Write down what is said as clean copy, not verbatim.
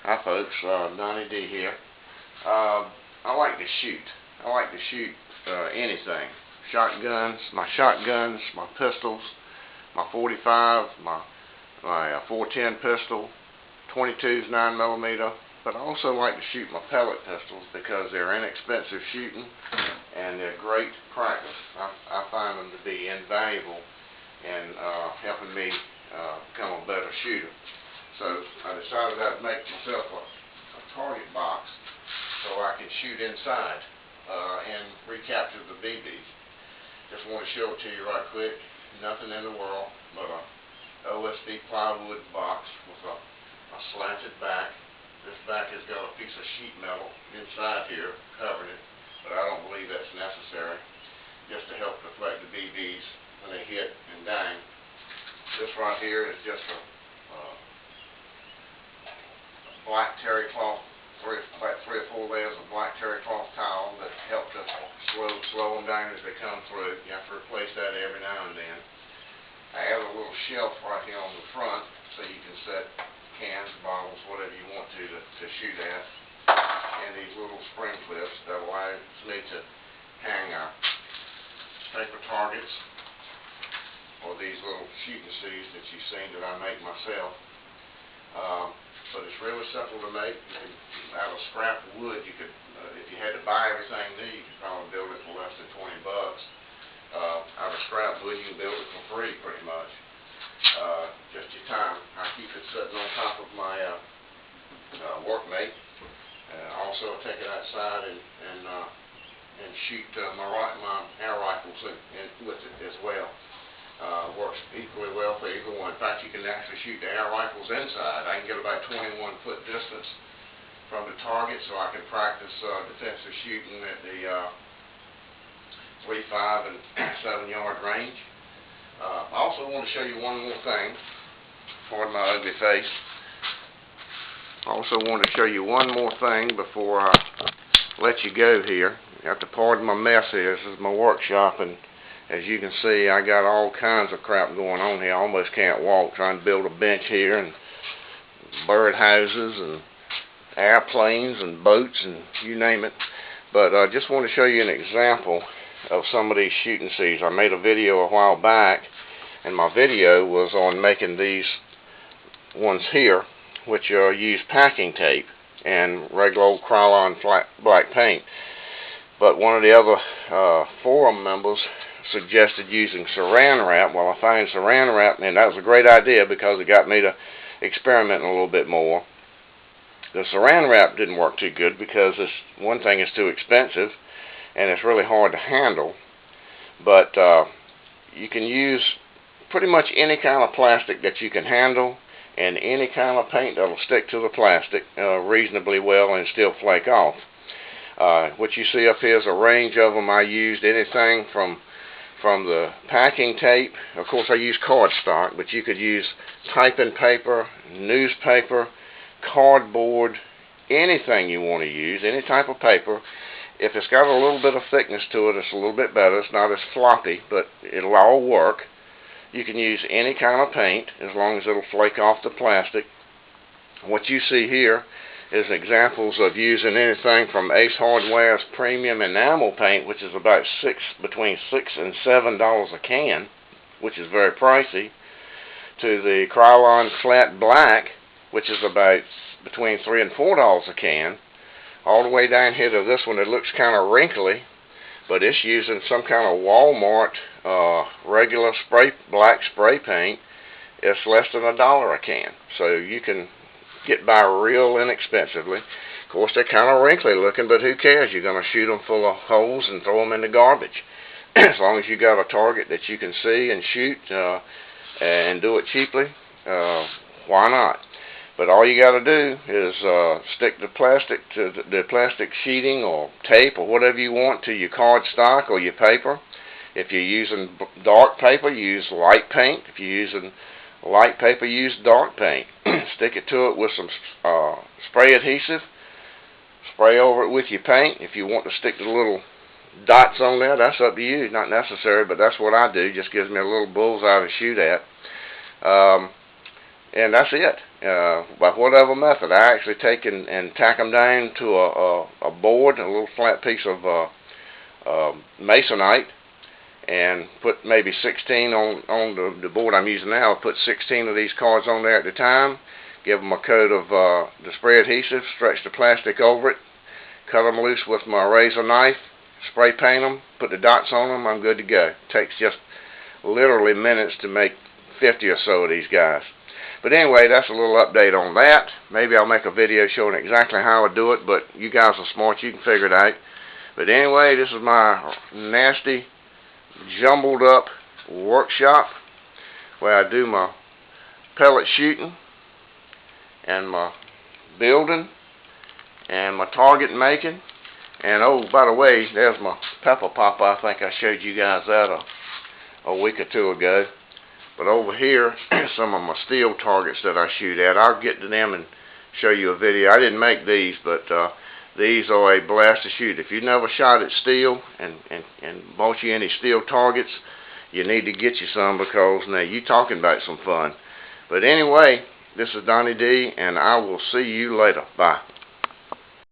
Hi folks, Donnie D here. I like to shoot. I like to shoot anything. Shotguns, my pistols, my 45, my 410 pistol, 22s 9mm, but I also like to shoot my pellet pistols because they're inexpensive shooting and they're great practice. I find them to be invaluable in helping me become a better shooter. So I decided I'd make myself a target box so I can shoot inside and recapture the BBs. Just want to show it to you right quick. Nothing in the world but a OSB plywood box with a slanted back. This back has got a piece of sheet metal inside here covering it, but I don't believe that's necessary, just to help deflect the BBs when they hit and bang. This right here is just a black terry cloth, about 3 or 4 layers of black terry cloth towel that help to slow them down as they come through. You have to replace that every now and then. I have a little shelf right here on the front so you can set cans, bottles, whatever you want to shoot at, and these little spring clips that allows me to hang paper targets or these little shooting seeds that you've seen that I make myself. But it's really simple to make. You can, out of scrap wood, you could, if you had to buy everything new, you could probably build it for less than $20. Out of scrap wood, you can build it for free, pretty much. Just your time. I keep it sitting on top of my workmate. Also, take it outside and shoot my air rifles with it as well. Works equally well for either one. In fact, you can actually shoot the air rifles inside. I can get about 21-foot distance from the target, so I can practice defensive shooting at the 3, 5, and 7-yard range. I also want to show you one more thing. Pardon my ugly face. I also want to show you one more thing before I let you go here. You have to pardon my mess here. This is my workshop, and as you can see, I got all kinds of crap going on here. I almost can't walk, trying to build a bench here, and bird houses, and airplanes, and boats, and you name it. But I just want to show you an example of some of these shooting seeds. I made a video a while back, and my video was on making these ones here, which use packing tape and regular old Krylon black paint. But one of the other forum members suggested using saran wrap. Well, I find saran wrap, and that was a great idea because it got me to experiment a little bit more. The saran wrap didn't work too good because this one thing is too expensive and it's really hard to handle. But you can use pretty much any kind of plastic that you can handle and any kind of paint that'll stick to the plastic reasonably well and still flake off. What you see up here is a range of them. I used anything from the packing tape. Of course, I use cardstock, but you could use typing paper, newspaper, cardboard, anything you want to use, any type of paper. If it's got a little bit of thickness to it, it's a little bit better. It's not as floppy, but it'll all work. You can use any kind of paint as long as it'll flake off the plastic. What you see here is examples of using anything from Ace Hardware's premium enamel paint, which is about between $6 and $7 a can, which is very pricey, to the Krylon flat black, which is about between $3 and $4 a can, all the way down here to this one that looks kind of wrinkly, but it's using some kind of Walmart regular black spray paint. It's less than $1 a can, so you can get by real inexpensively. Of course, they're kind of wrinkly looking, but who cares? You're going to shoot them full of holes and throw them in the garbage. As long as you got a target that you can see and shoot and do it cheaply, why not? But all you got to do is stick the plastic sheeting or tape or whatever you want to your cardstock or your paper. If you're using dark paper, use light paint. If you're using light paper, use dark paint. Stick it to it with some spray adhesive. Spray over it with your paint. If you want to stick the little dots on there, that's up to you. Not necessary, but that's what I do. Just gives me a little bullseye to shoot at. And that's it. By whatever method, I actually take and tack them down to a board, a little flat piece of masonite, and put maybe 16 on the board I'm using now. I'll put 16 of these cards on there at a time, give them a coat of the spray adhesive, stretch the plastic over it, cut them loose with my razor knife, spray paint them, put the dots on them, I'm good to go. It takes just literally minutes to make 50 or so of these guys. But anyway, that's a little update on that. Maybe I'll make a video showing exactly how I do it, but you guys are smart, you can figure it out. But anyway, this is my nasty, jumbled up workshop where I do my pellet shooting and my building and my target making. And oh, by the way, there's my pepper popper. I think I showed you guys that a week or two ago. But over here, some of my steel targets that I shoot at. I'll get to them and show you a video. I didn't make these, but these are a blast to shoot. If you've never shot at steel and bought you any steel targets, you need to get you some, because now you're talking about some fun. But anyway, this is Donnie D, and I will see you later. Bye.